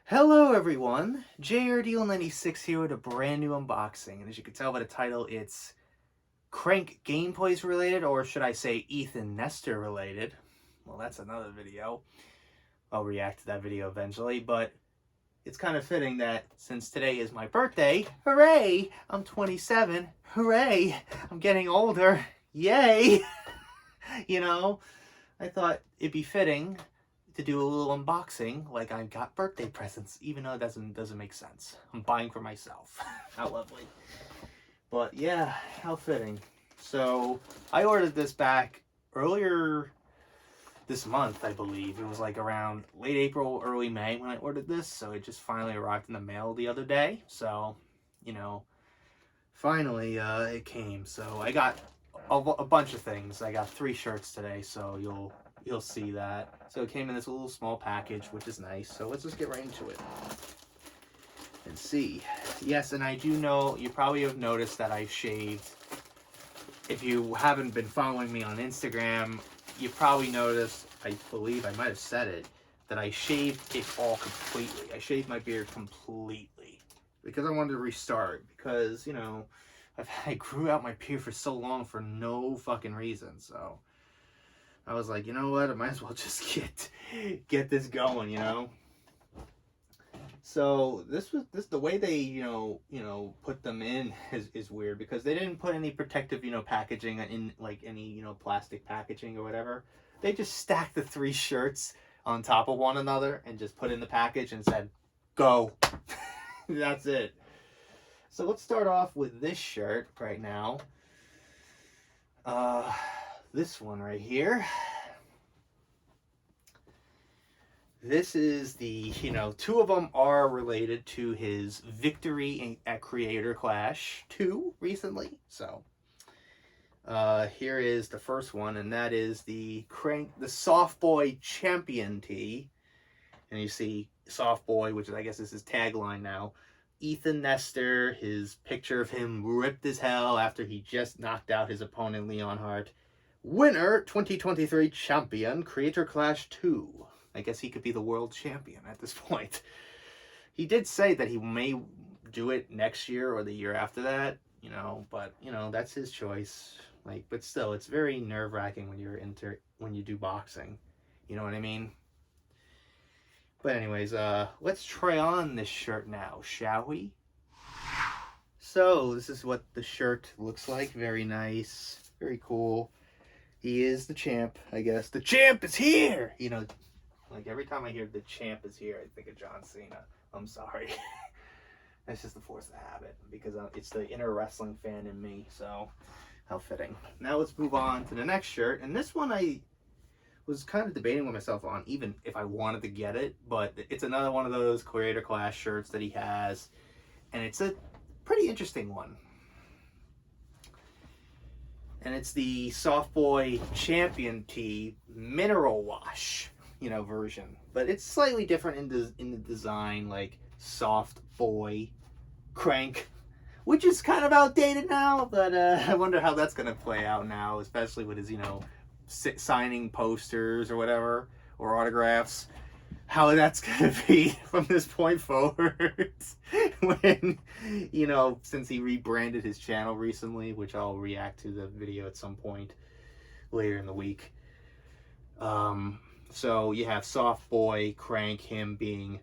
Hello everyone, JRDL96 here with a brand new unboxing, and as you can tell by the title, it's CrankGameplays related, or should I say Ethan Nestor related. Well, that's another video. I'll react to that video eventually, but it's kind of fitting that since today is my birthday, hooray, I'm 27, hooray, I'm getting older, yay, I thought it'd be fitting to do a little unboxing like I got birthday presents, even though it doesn't make sense. I'm buying for myself. How lovely. But yeah, how fitting. So I ordered this back earlier this month, I believe. It was like around late April, early May when I ordered this. So it just finally arrived in the mail the other day. So, finally it came. So I got a bunch of things. I got 3 shirts today, so you'll see that. So it came in this little small package, which is nice. So let's just get right into it and see. Yes, and I do know, you probably have noticed that I shaved. If you haven't been following me on Instagram, you probably noticed, I believe I might have said it, that I shaved it all completely. I shaved my beard completely because I wanted to restart, because, I grew out my beard for so long for no fucking reason. So I was like, you know what? I might as well just get this going, So the way they put them in is weird, because they didn't put any protective packaging in, like any plastic packaging or whatever. They just stacked the 3 shirts on top of one another and just put in the package and said, go. That's it. So let's start off with this shirt right now. This one right here. This is the, 2 of them are related to his victory at Creator Clash 2 recently. So, here is the first one, and that is the Soft Boy Champion tee. And you see Soft Boy, which I guess is his tagline now. Ethan Nestor, his picture of him ripped as hell after he just knocked out his opponent Leonhardt. Winner, 2023 champion, Creator Clash 2. I guess he could be the world champion at this point. He did say that he may do it next year or the year after that, but, that's his choice. But still, it's very nerve-wracking when you do boxing. You know what I mean? But anyways, let's try on this shirt now, shall we? So, this is what the shirt looks like. Very nice. Very cool. He is the champ, I guess. The champ is here! Like every time I hear the champ is here, I think of John Cena. I'm sorry. That's just the force of habit, because it's the inner wrestling fan in me, so how fitting. Now let's move on to the next shirt. And this one I was kind of debating with myself on, even if I wanted to get it, but it's another one of those Creator Clash shirts that he has, and it's a pretty interesting one. And it's the Soft Boy Champion tee Mineral Wash, version. But it's slightly different in the design, like Soft Boy Crank, which is kind of outdated now, but I wonder how that's going to play out now, especially with his, signing posters or whatever, or autographs. How that's going to be from this point forward when, since he rebranded his channel recently, which I'll react to the video at some point later in the week. So you have Soft Boy Crank, him being,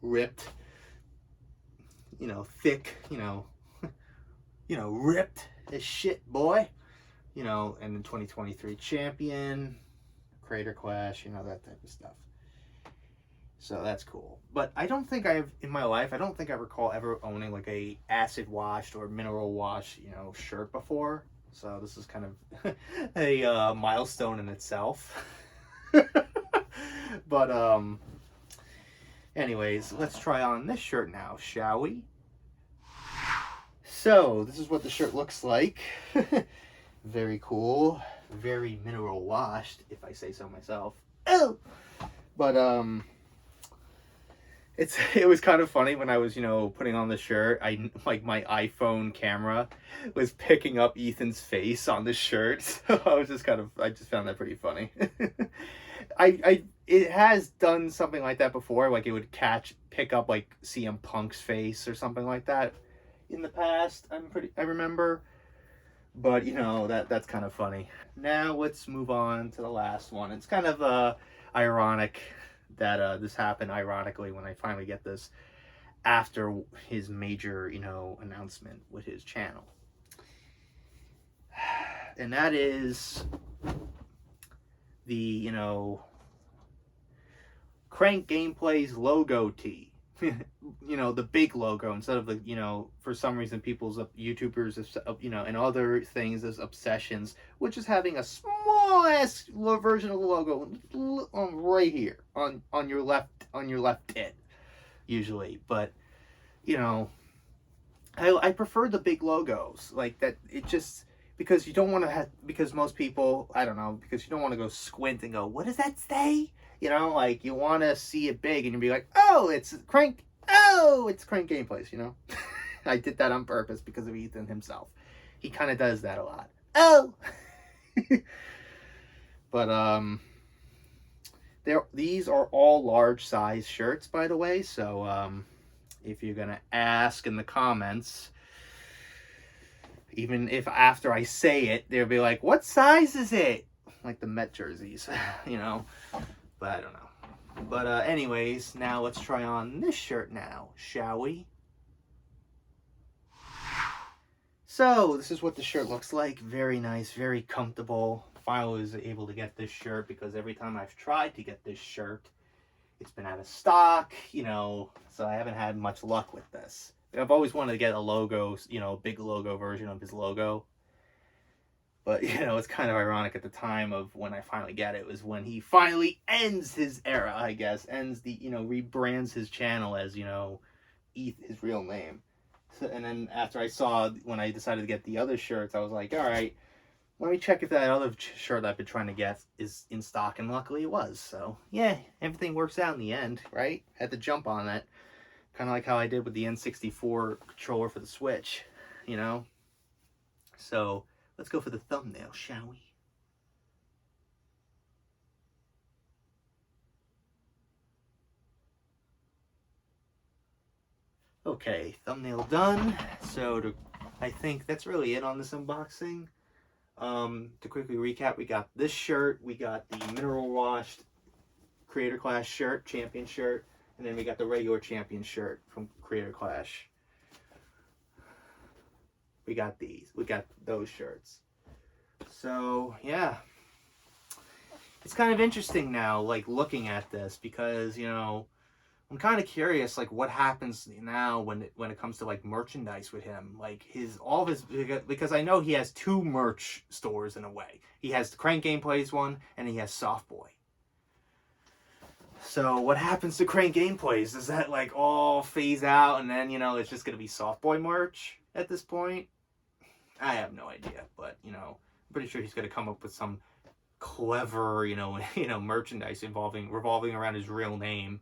ripped, thick, ripped as shit, boy, and the 2023 champion, Creator Clash, that type of stuff. So that's cool. But I don't think I recall ever owning like a acid washed or mineral wash, shirt before. So this is kind of a milestone in itself. But anyways, let's try on this shirt now, shall we? So this is what the shirt looks like. Very cool, very mineral washed, if I say so myself. Oh, but it was kind of funny when I was putting on the shirt. My iPhone camera was picking up Ethan's face on the shirt. So I just found that pretty funny. I it has done something like that before. Like it would pick up like CM Punk's face or something like that in the past. I remember. But, that's kind of funny. Now let's move on to the last one. It's kind of ironic that this happened ironically when I finally get this after his major, announcement with his channel. And that is the, CrankGameplays logo tee. The big logo instead of the, for some reason people's YouTubers, and other things as obsessions, which is having a small ass version of the logo right here on your left tit usually. But I prefer the big logos like that. It just, because you don't want to have, because most people, I don't know, because you don't want to go squint and go, what does that say? Like you want to see it big and you'll be like, oh, it's CrankGameplays, I did that on purpose because of Ethan himself. He kind of does that a lot. Oh! But, these are all large size shirts, by the way, so, if you're going to ask in the comments, even if after I say it, they'll be like, what size is it? Like the Met jerseys, But I don't know. But anyways, now let's try on this shirt now, shall we? So this is what the shirt looks like. Very nice, very comfortable. Finally was able to get this shirt because every time I've tried to get this shirt, it's been out of stock, so I haven't had much luck with this. I've always wanted to get a logo, big logo version of his logo. But, it's kind of ironic at the time of when I finally get it was when he finally ends his era, I guess. Ends the, rebrands his channel as, his real name. So, and then after when I decided to get the other shirts, I was like, all right, let me check if that other shirt I've been trying to get is in stock. And luckily it was. So, yeah, everything works out in the end, right? Had to jump on that. Kind of like how I did with the N64 controller for the Switch, So, let's go for the thumbnail, shall we? Okay, thumbnail done. So I think that's really it on this unboxing. To quickly recap, we got this shirt, we got the mineral washed Creator Clash shirt, champion shirt, and then we got the regular champion shirt from Creator Clash. We got those shirts. So yeah, it's kind of interesting now, like looking at this, because I'm kind of curious, like what happens now when it comes to like merchandise with him, like because I know he has two merch stores in a way. He has the CrankGameplays one, and he has Softboy. So what happens to CrankGameplays? Does that like all phase out, and then it's just gonna be Softboy merch at this point? I have no idea, but I'm pretty sure he's gonna come up with some clever, merchandise revolving around his real name.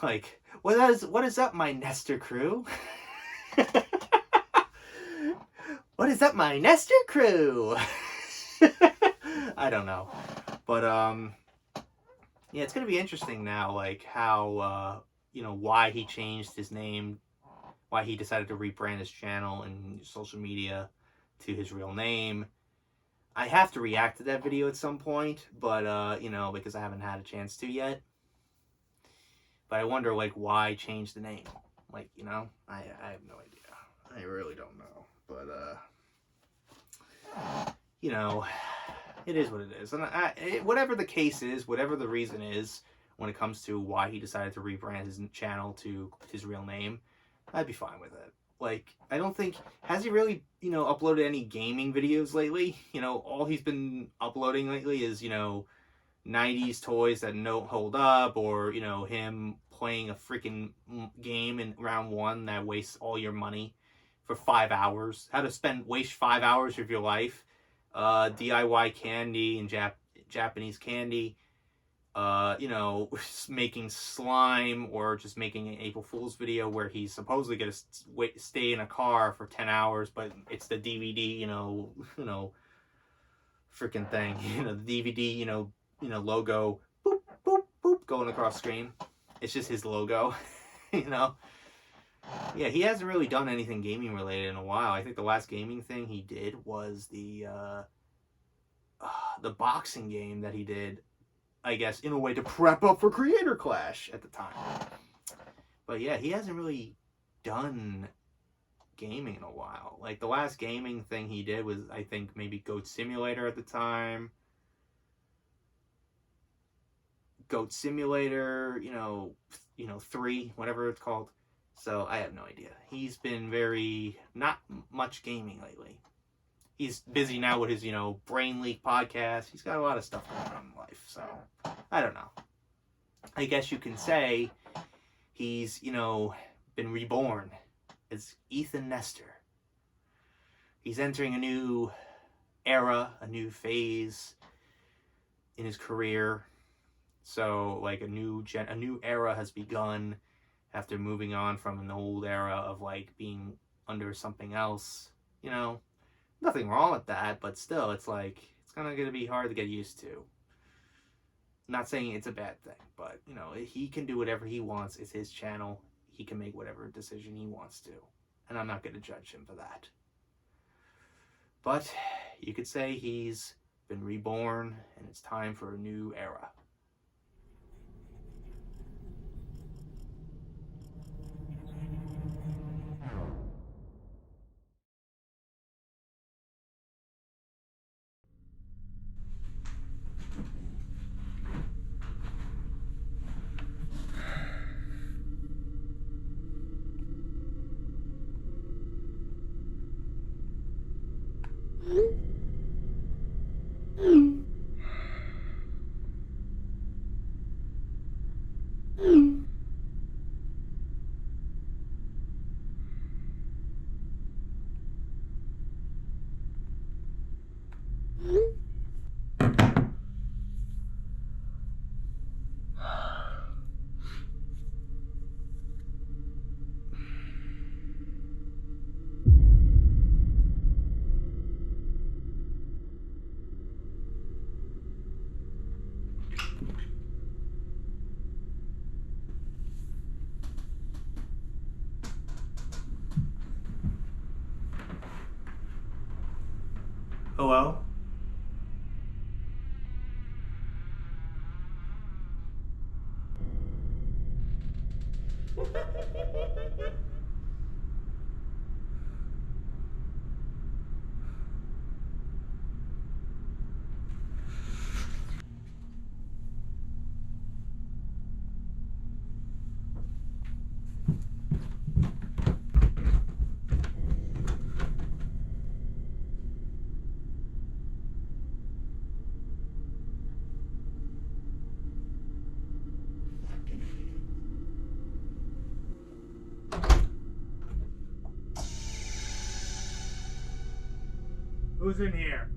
Like, what is up, my Nestor crew? What is up, my Nestor crew? I don't know. But, yeah, it's going to be interesting now, like, how, why he changed his name, why he decided to rebrand his channel and social media to his real name. I have to react to that video at some point, but, because I haven't had a chance to yet. But I wonder, like, why change the name? Like, I have no idea. I really don't know. But, it is what it is. And whatever the case is, whatever the reason is, when it comes to why he decided to rebrand his channel to his real name, I'd be fine with it. Like, I don't think, has he really, uploaded any gaming videos lately? All he's been uploading lately is, 90s toys that don't hold up, or him playing a freaking game in round one that wastes all your money for 5 hours. How to waste 5 hours of your life. DIY candy and Japanese candy. Making slime, or just making an April Fool's video where he's supposedly gonna stay in a car for 10 hours, but it's the DVD, freaking thing, the DVD, logo, boop, boop, going across screen. It's just his logo, you know. Yeah, he hasn't really done anything gaming related in a while. I think the last gaming thing he did was the boxing game that he did, I guess, in a way to prep up for Creator Clash at the time. But yeah, he hasn't really done gaming in a while. Like, the last gaming thing he did was, I think, maybe Goat Simulator at the time. Goat Simulator, 3, whatever it's called. So I have no idea. He's been not much gaming lately. He's busy now with his, Brain Leak podcast. He's got a lot of stuff going on in life. So I don't know. I guess you can say he's, been reborn as Ethan Nestor. He's entering a new era, a new phase in his career. So, like, a new era has begun after moving on from an old era of, like, being under something else. Nothing wrong with that, but still, it's like, it's kind of going to be hard to get used to. Not saying it's a bad thing, but, he can do whatever he wants. It's his channel. He can make whatever decision he wants to. And I'm not going to judge him for that. But you could say he's been reborn, and it's time for a new era. Hello? Who's in here?